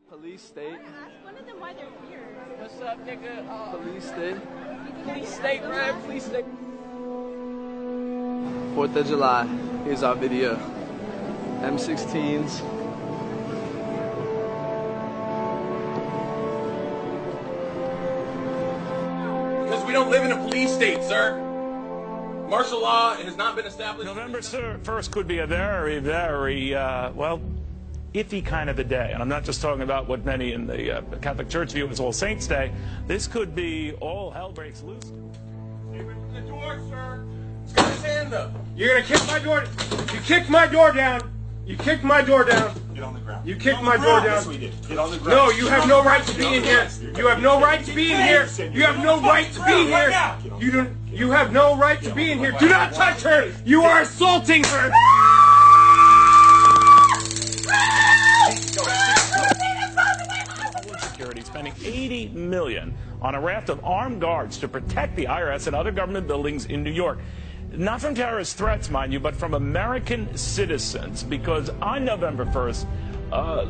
Police state. Ask one of them why they're here. What's up, nigga? Police state. Police state, man. Police state. 4th of July. Here's our video. M16s. Because we don't live in a police state, sir. Martial law has not been established. November 1st could be a very, well, iffy kind of a day. And I'm not just talking about what many in the Catholic Church view as All Saints' Day. This could be all hell breaks loose. The door, sir. He's got his hand up. You're going to kick my door. You kicked my door down. You kicked my door down. Get on the ground. You kicked my door down. Yes, we did. Get on the ground. No, you have no right to be in here. You have no right to be in here. You have no right to be here. You have no right to be in here. Do not touch her. You are assaulting her. Security spending $80 million on a raft of armed guards to protect the IRS and other government buildings in New York. Not from terrorist threats, mind you, but from American citizens, because on November 1st,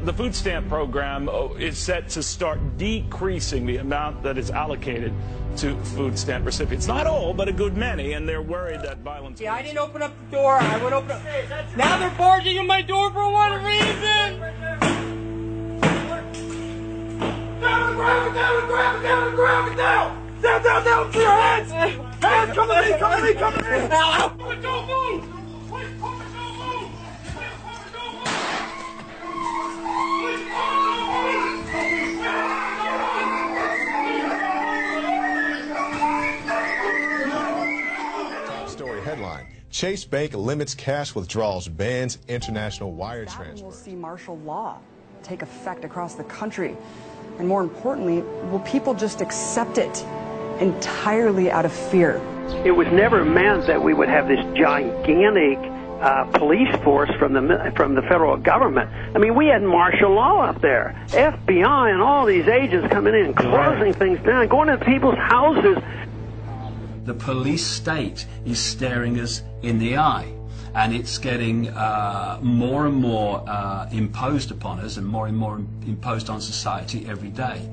the food stamp program is set to start decreasing the amount that is allocated to food stamp recipients. Not all, but a good many, and they're worried that violence... Yeah, I didn't open up the door. I went open up... Now they're barging in my door for one reason! Down, grab it down, grab it down, grab it down! Down, down, down, to your hands! Hands, come to me, come to me, come to me! Don't move! Don't move! Please, don't move! Story headline: Chase Bank limits cash withdrawals, bans international wire transfer. We'll see martial law take effect across the country. And more importantly, will people just accept it entirely out of fear? It was never meant that we would have this gigantic police force from the federal government. I mean, we had martial law up there, FBI and all these agents coming in and closing things down, going into people's houses. The police state is staring us in the eye, and it's getting more and more imposed upon us and more imposed on society every day.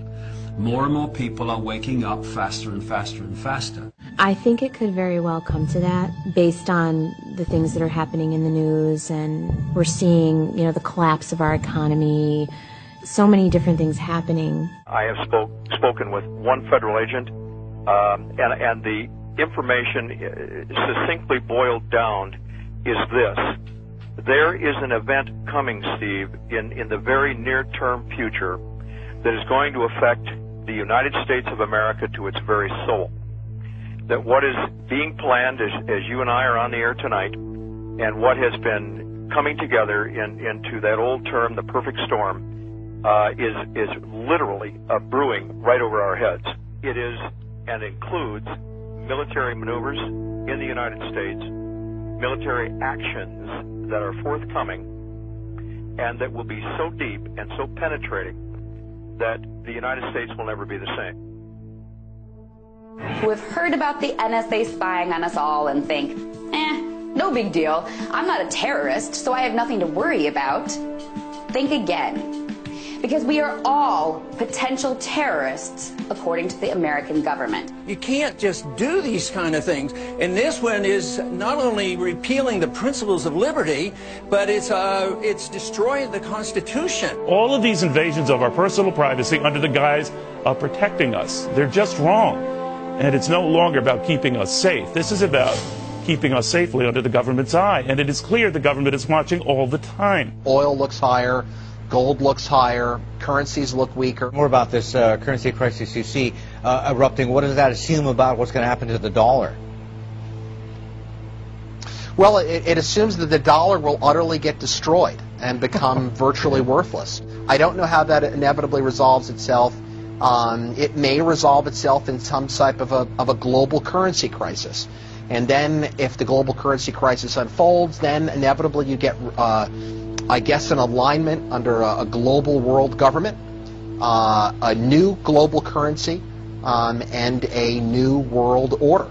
More and more people are waking up faster and faster and faster. I think it could very well come to that based on the things that are happening in the news, and we're seeing, you know, the collapse of our economy, so many different things happening. I have spoken with one federal agent, and the information succinctly boiled down is this. There is an event coming, Steve, in the very near-term future that is going to affect the United States of America to its very soul. That what is being planned, as you and I are on the air tonight, and what has been coming together into that old term, the perfect storm, is literally brewing right over our heads. It is and includes military maneuvers in the United States, military actions that are forthcoming, and that will be so deep and so penetrating that the United States will never be the same. We've heard about the NSA spying on us all and think, no big deal. I'm not a terrorist, so I have nothing to worry about. Think again. Because we are all potential terrorists, according to the American government. You can't just do these kind of things. And this one is not only repealing the principles of liberty, but it's destroying the Constitution. All of these invasions of our personal privacy under the guise of protecting us, they're just wrong. And it's no longer about keeping us safe. This is about keeping us safely under the government's eye. And it is clear the government is watching all the time. Oil looks higher. Gold looks higher, currencies look weaker. More about this currency crisis you see erupting. What does that assume about what's going to happen to the dollar? Well, it assumes that the dollar will utterly get destroyed and become virtually worthless. I don't know how that inevitably resolves itself. It may resolve itself in some type of a global currency crisis. And then if the global currency crisis unfolds, then inevitably you get I guess an alignment under a global world government, a new global currency, and a new world order.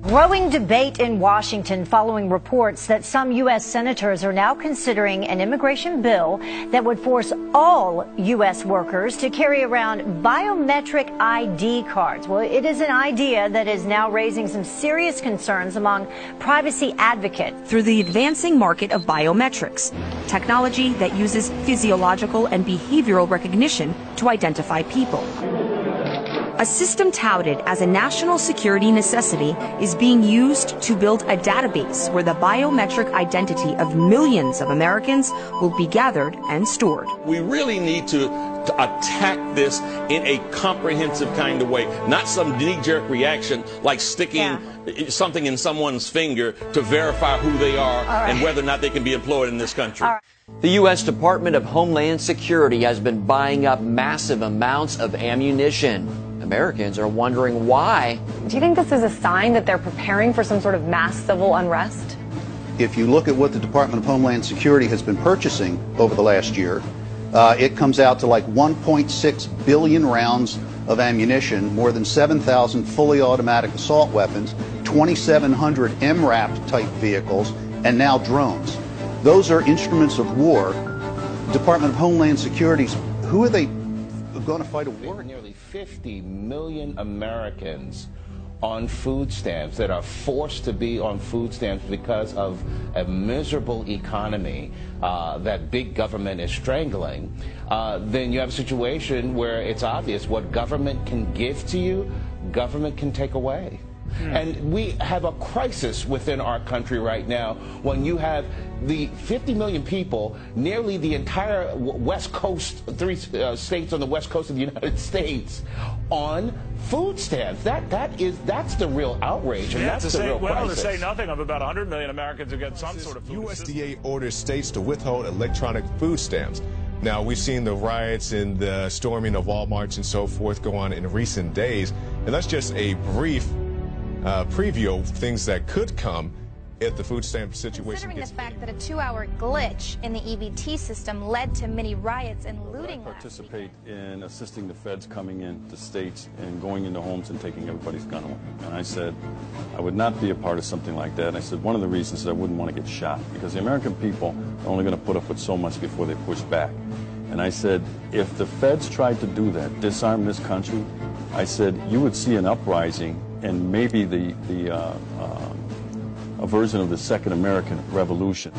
Growing debate in Washington following reports that some U.S. senators are now considering an immigration bill that would force all U.S. workers to carry around biometric ID cards. Well, it is an idea that is now raising some serious concerns among privacy advocates. Through the advancing market of biometrics, technology that uses physiological and behavioral recognition to identify people. A system touted as a national security necessity is being used to build a database where the biometric identity of millions of Americans will be gathered and stored. We really need to attack this in a comprehensive kind of way, not some knee-jerk reaction like sticking something in someone's finger to verify who they are and whether or not they can be employed in this country. The U.S. Department of Homeland Security has been buying up massive amounts of ammunition. Americans are wondering why. Do you think this is a sign that they're preparing for some sort of mass civil unrest? If you look at what the Department of Homeland Security has been purchasing over the last year, it comes out to like 1.6 billion rounds of ammunition, more than 7,000 fully automatic assault weapons, 2,700 MRAP type vehicles, and now drones. Those are instruments of war. Department of Homeland Security's, who are they going to fight a war? Nearly 50 million Americans on food stamps that are forced to be on food stamps because of a miserable economy that big government is strangling, then you have a situation where it's obvious what government can give to you, government can take away. And we have a crisis within our country right now when you have the 50 million people, nearly the entire West Coast, three states on the West Coast of the United States, on food stamps. That's the real outrage, and that's the real crisis. To say nothing of about 100 million Americans who get some sort of food USDA orders states to withhold electronic food stamps. Now, we've seen the riots and the storming of Walmarts and so forth go on in recent days, and that's just a brief preview of things that could come if the food stamp situation Considering gets the fact that a 2-hour glitch in the EBT system led to many riots and looting. I participate in assisting the feds coming into states and going into homes and taking everybody's gun away. And I said I would not be a part of something like that. And I said one of the reasons is I wouldn't want to get shot, because the American people are only going to put up with so much before they push back. And I said, if the feds tried to do that, disarm this country, I said you would see an uprising and maybe a version of the Second American Revolution.